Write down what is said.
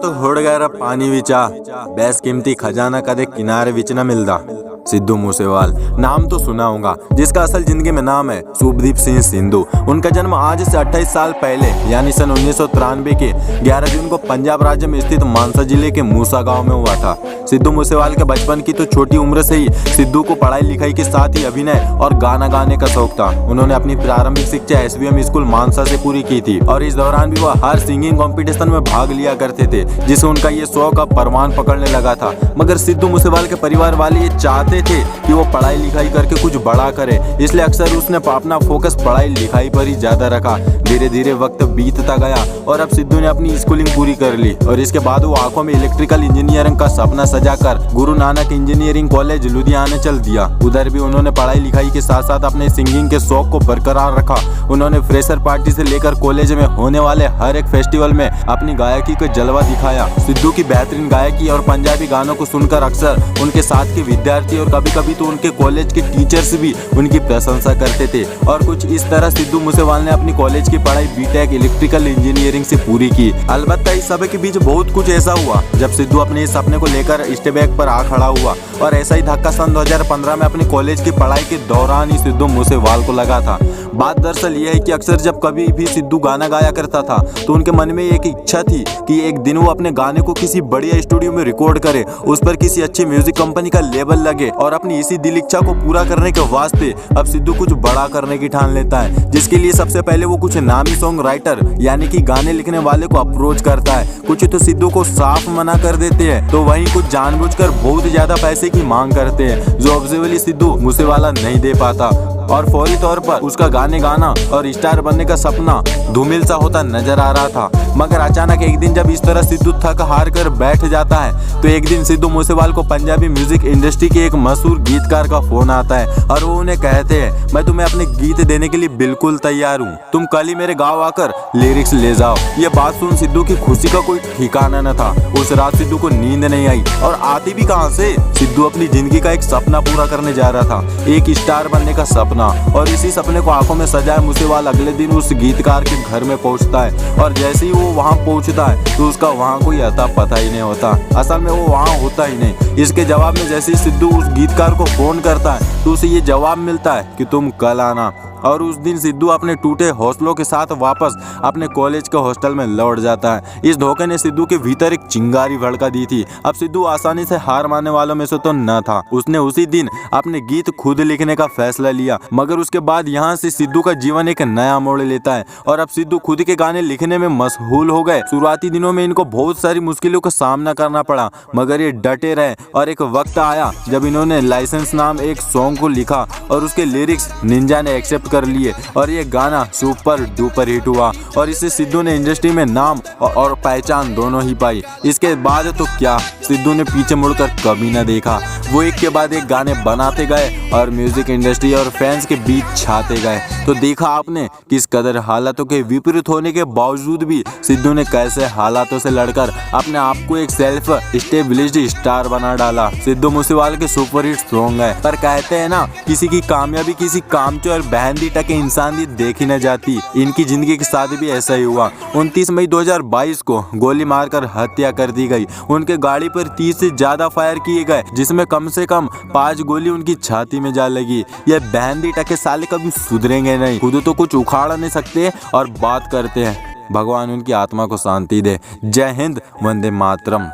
तो हुड़ गया पानी विचा बेशकीमती खजाना कदे किनारे विच न मिलदा। सिद्धू मूसेवाल नाम तो सुना होगा, जिसका असल जिंदगी में नाम है शुभदीप सिंह सिंधु। उनका जन्म आज से 28 साल पहले यानी सन 1993 के 11 जून को पंजाब राज्य में स्थित मानसा जिले के मूसा गांव में हुआ था। सिद्धू मूसेवाल के बचपन की तो छोटी उम्र से ही सिद्धू को पढ़ाई लिखाई के साथ ही अभिनय और गाना गाने का शौक था। उन्होंने अपनी प्रारंभिक शिक्षा SVM स्कूल मानसा से पूरी की थी और इस दौरान भी वह हर सिंगिंग कंपटीशन में भाग लिया करते थे, जिससे उनका ये शौक अब परवान पकड़ने लगा था। मगर सिद्धू मूसेवाल के परिवार वाले ये चाहते थे कि वो पढ़ाई लिखाई करके कुछ बड़ा करे, इसलिए अक्सर उसने अपना फोकस पढ़ाई लिखाई पर ही ज्यादा रखा। धीरे धीरे वक्त बीतता गया और अब सिद्धू ने अपनी स्कूलिंग पूरी कर ली और इसके बाद वो आंखों में इलेक्ट्रिकल इंजीनियरिंग का सपना सजाकर गुरु नानक इंजीनियरिंग कॉलेज लुधियाना चल दिया। उधर भी उन्होंने पढ़ाई लिखाई के साथ साथ अपने सिंगिंग के शौक को बरकरार रखा। उन्होंने फ्रेशर पार्टी से लेकर कॉलेज में होने वाले हर एक फेस्टिवल में अपनी गायकी का जलवा दिखाया। सिद्धू की बेहतरीन गायकी और पंजाबी गानों को सुनकर अक्सर उनके साथ के विद्यार्थी और कभी कभी तो उनके कॉलेज के टीचर्स भी उनकी प्रशंसा करते थे। और कुछ इस तरह सिद्धू मूसेवाल ने अपनी कॉलेज की पढ़ाई बीटेक इलेक्ट्रिकल इंजीनियरिंग से पूरी की। अलबत्ता इस सब के बीच बहुत कुछ ऐसा हुआ जब सिद्धू अपने इस सपने को लेकर स्टेज पर आ खड़ा हुआ और ऐसा ही धक्का सन 2015 में अपनी कॉलेज की पढ़ाई के दौरान ही सिद्धू मूसेवाल को लगा था। बात दरअसल यह है कि अक्सर जब कभी भी सिद्धू गाना गाया करता था तो उनके मन में एक इच्छा थी कि एक दिन वो अपने गाने को किसी बढ़िया स्टूडियो में रिकॉर्ड करे, उस पर किसी अच्छी म्यूजिक कंपनी का लेबल लगे और अपनी इसी दिल इच्छा को पूरा करने के वास्ते अब सिद्धू कुछ बड़ा करने की ठान लेता है, जिसके लिए सबसे पहले वो कुछ नामी सॉन्ग राइटर यानी कि गाने लिखने वाले को अप्रोच करता है। कुछ तो सिद्धू को साफ मना कर देते हैं तो वहीं कुछ जानबूझकर बहुत ज्यादा पैसे की मांग करते हैं, जो ऑब्वियसली सिद्धू मूसेवाला नहीं दे पाता और फौरी तौर पर उसका गाने गाना और स्टार बनने का सपना धूमिल सा होता नजर आ रहा था। मगर अचानक एक दिन जब इस तरह सिद्धू थक हार कर बैठ जाता है तो एक दिन सिद्धू मूसेवाल को पंजाबी म्यूजिक इंडस्ट्री के एक मशहूर गीतकार का फोन आता है और वो उन्हें कहते हैं, मैं तुम्हें अपने गीत देने के लिए बिल्कुल तैयार हूँ, तुम कल ही मेरे गाँव आकर लिरिक्स ले जाओ। ये बात सुन सिद्धू की खुशी का कोई ठिकाना न था। उस रात सिद्धू को नींद नहीं आई और आती भी कहाँ से। सिद्धू अपनी जिंदगी का एक सपना पूरा करने जा रहा था, एक स्टार बनने का सपना, और इसी सपने को आंखों में सजाए मूसेवाल अगले दिन उस गीतकार के घर में पहुंचता है और जैसे ही वो वहां पहुंचता है तो उसका वहां कोई अता पता ही नहीं होता। असल में वो वहां होता ही नहीं। इसके जवाब में जैसे ही सिद्धू उस गीतकार को फोन करता है तो उसे ये जवाब मिलता है कि तुम कल आना। और उस दिन सिद्धू अपने टूटे हौसलों के साथ वापस अपने कॉलेज के हॉस्टल में लौट जाता है। इस धोखे ने सिद्धू के भीतर एक चिंगारी भड़का दी थी। अब सिद्धू आसानी से हार मानने वालों में से तो न था। उसने उसी दिन अपने गीत खुद लिखने का फैसला लिया। मगर उसके बाद यहाँ से सिद्धू का जीवन एक नया मोड़ लेता है और अब सिद्धू खुद के गाने लिखने में मशगूल हो गए। शुरुआती दिनों में इनको बहुत सारी मुश्किलों का सामना करना पड़ा, मगर ये डटे रहे और एक वक्त आया जब इन्होंने लाइसेंस नाम एक सॉन्ग को लिखा और उसके लिरिक्स निंजा ने एक्सेप्ट कर लिए और ये गाना सुपर डुपर हिट हुआ और इससे सिद्धू ने इंडस्ट्री में नाम और पहचान दोनों ही पाई। इसके बाद तो क्या, सिद्धू ने पीछे मुड़कर कभी न देखा। वो एक के बाद एक गाने बनाते गए और म्यूजिक इंडस्ट्री और फैंस के बीच छाते गए। तो देखा आपने किस कदर हालातों के विपरीत होने के बावजूद भी सिद्धू ने कैसे हालातों से लड़कर अपने आप को एक सेल्फ स्टेब्लिश्ड स्टार बना डाला। सिद्धू मूसेवाल के सुपरहिट सॉन्ग है, पर कहते हैं ना, किसी की कामयाबी किसी कामचोर बहंदी टके इंसान की देखी न जाती। इनकी जिंदगी के साथ भी ऐसा ही हुआ। 29 मई 2022 को गोली मारकर हत्या कर दी गई। उनके गाड़ी पर 30 से ज्यादा फायर किए गए, जिसमें कम से कम 5 गोली उनकी छाती में जा लगी। ये बहंदी टके साले कभी सुधरेंगे नहीं, खुद तो कुछ उखाड़ नहीं सकते और बात करते हैं। भगवान उनकी आत्मा को शांति दे। जय हिंद, वंदे मातरम।